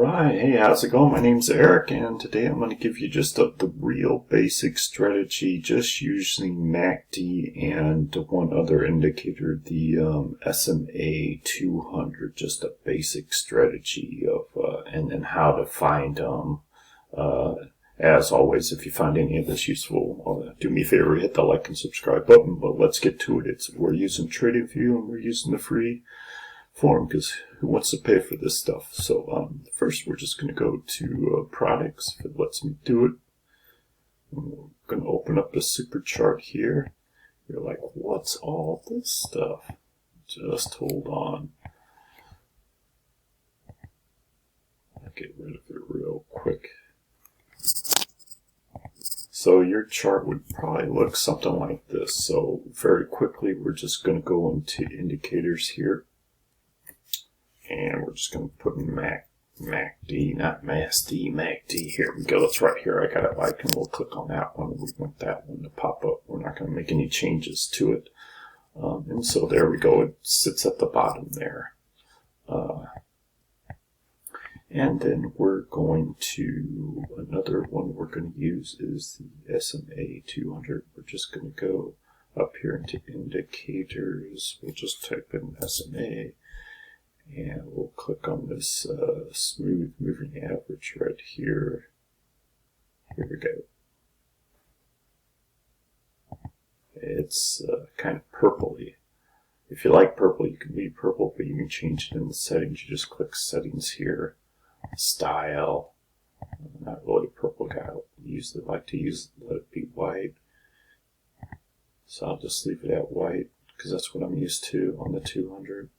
Alright, hey, how's it going? My name's Eric, and today I'm going to give you just the real basic strategy, just using MACD and one other indicator, the SMA 200, just a basic strategy of, and then how to find them. As always, if you find any of this useful, do me a favor, hit the like and subscribe button, but let's get to it. We're using TradingView, and we're using the free form because who wants to pay for this stuff? So first we're just going to go to products. If it lets me do it, and we're going to open up the super chart here. You're like, what's all this stuff? Just hold on. I'll get rid of it real quick. So your chart would probably look something like this. So very quickly we're just going to go into indicators here. And we're just going to put MACD, not MASD, MACD. Here we go. It's right here. I got it like, and we'll click on that one. We want that one to pop up. We're not going to make any changes to it. And so there we go. It sits at the bottom there. And then we're going to, another one we're going to use is the SMA 200. We're just going to go up here into indicators. We'll just type in SMA. And we'll click on this smooth moving average right here. Here we go. It's kind of purpley. If you like purple, you can leave purple, but you can change it in the settings. You just click settings here, style. I'm not really a purple guy. I usually like to let it be white. So I'll just leave it at white because that's what I'm used to on the 200.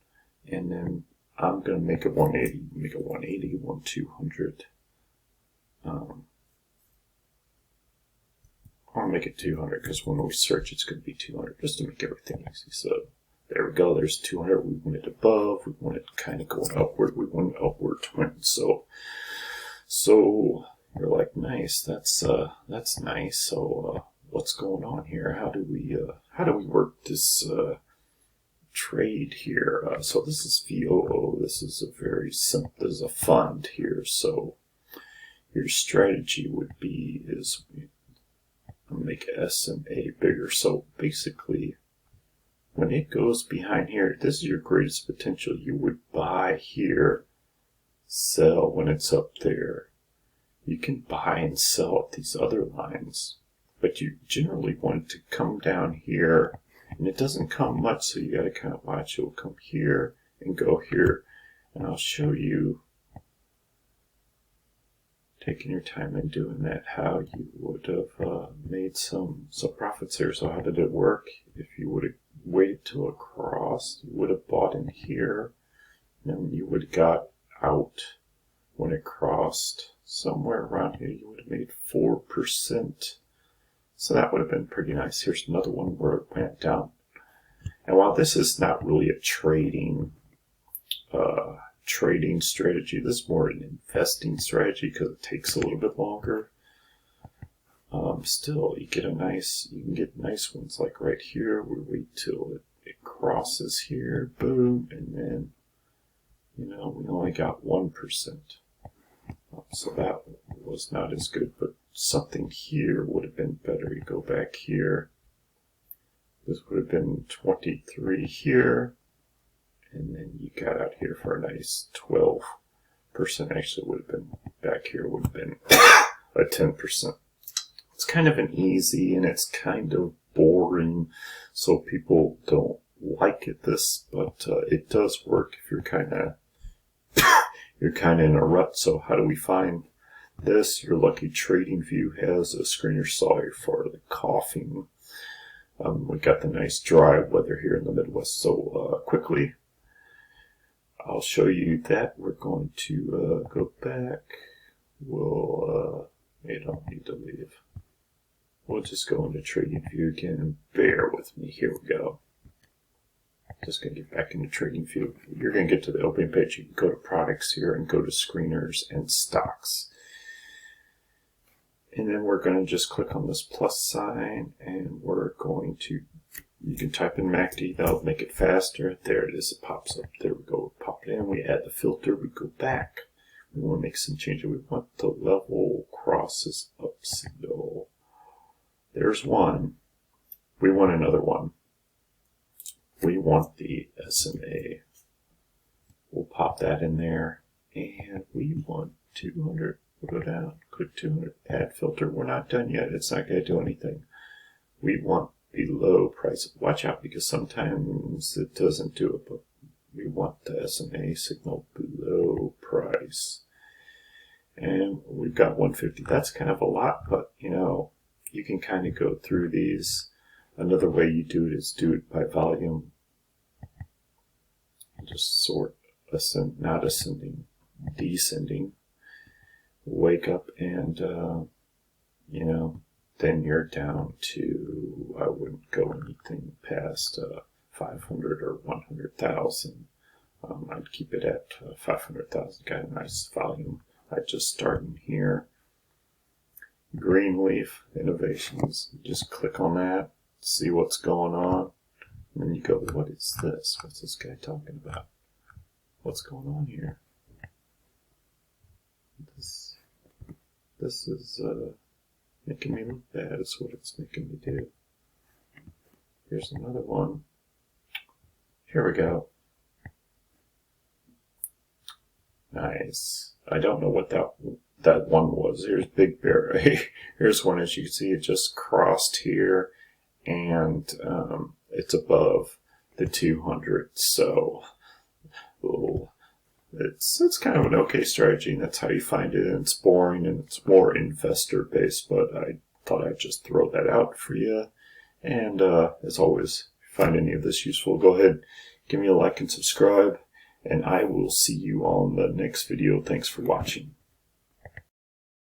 And then I'm going to make it 180, make it 180, 200. I'll make it 200 because when we search it's going to be 200 just to make everything easy. So there we go, there's 200. We want it above, we want it kind of going upward, we want an upward twin. So you're like, nice, that's nice. So what's going on here? How do we work this trade here? So this is VOO. This is a very simple, there's a fund here. So your strategy would be is make SMA bigger. So basically when it goes behind here, this is your greatest potential. You would buy here, sell when it's up there. You can buy and sell at these other lines, but you generally want it to come down here. And it doesn't come much, so you got to kind of watch. It will come here and go here. And I'll show you, taking your time and doing that, how you would have made some profits here. So how did it work? If you would have waited till it crossed, you would have bought in here. And then you would have got out when it crossed. Somewhere around here, you would have made 4%. So that would have been pretty nice. Here's another one where it went down. And while this is not really a trading strategy, this is more an investing strategy because it takes a little bit longer. Still, you can get nice ones like right here. We wait till it crosses here, boom, and then we only got 1%. So that was not as good, but something here would have been better. You go back here. This would have been 23 here. And then you got out here for a nice 12%. Actually, would have been back here, would have been a 10%. It's kind of an easy and it's kind of boring, so people don't like it. But it does work if you're kind of in a rut. So how do we find this? Your lucky TradingView has a screener. Sorry for the coughing. We got the nice dry weather here in the Midwest. So quickly, I'll show you that. We're going to go back. You don't need to leave. We'll just go into TradingView again. Bear with me. Here we go. Just going to get back into TradingView. You're going to get to the opening page. You can go to products here and go to screeners and stocks. And then we're going to just click on this plus sign, and we're going to, you can type in MACD, that'll make it faster. There it is, it pops up. There we go, pop it in, we add the filter, we go back. We want to make some changes. We want the level crosses up signal. There's one. We want another one. We want the SMA. We'll pop that in there. And we want 200. We'll go down, click 200, add filter. We're not done yet. It's not going to do anything. We want below price. Watch out, because sometimes it doesn't do it, but we want the SMA signal below price. And we've got 150. That's kind of a lot, but you know, you can kind of go through these. Another way you do it is do it by volume. Just sort not ascending, descending. Wake up and, you know, then you're down to, I wouldn't go anything past 500 or 100,000. I'd keep it at 500,000, got a nice volume. I'd just start in here. Greenleaf Innovations, just click on that, see what's going on, and then you go, what is this? What's this guy talking about? What's going on here? This is making me look bad, is what it's making me do. Here's another one. Here we go. Nice. I don't know what that one was. Here's Big Bear. Here's one, as you can see, it just crossed here, and it's above the 200. So it's kind of an okay strategy, and that's how you find it. And it's boring, and it's more investor based, but I thought I'd just throw that out for you. And as always, if you find any of this useful, go ahead, give me a like and subscribe, and I will see you on the next video. Thanks for watching.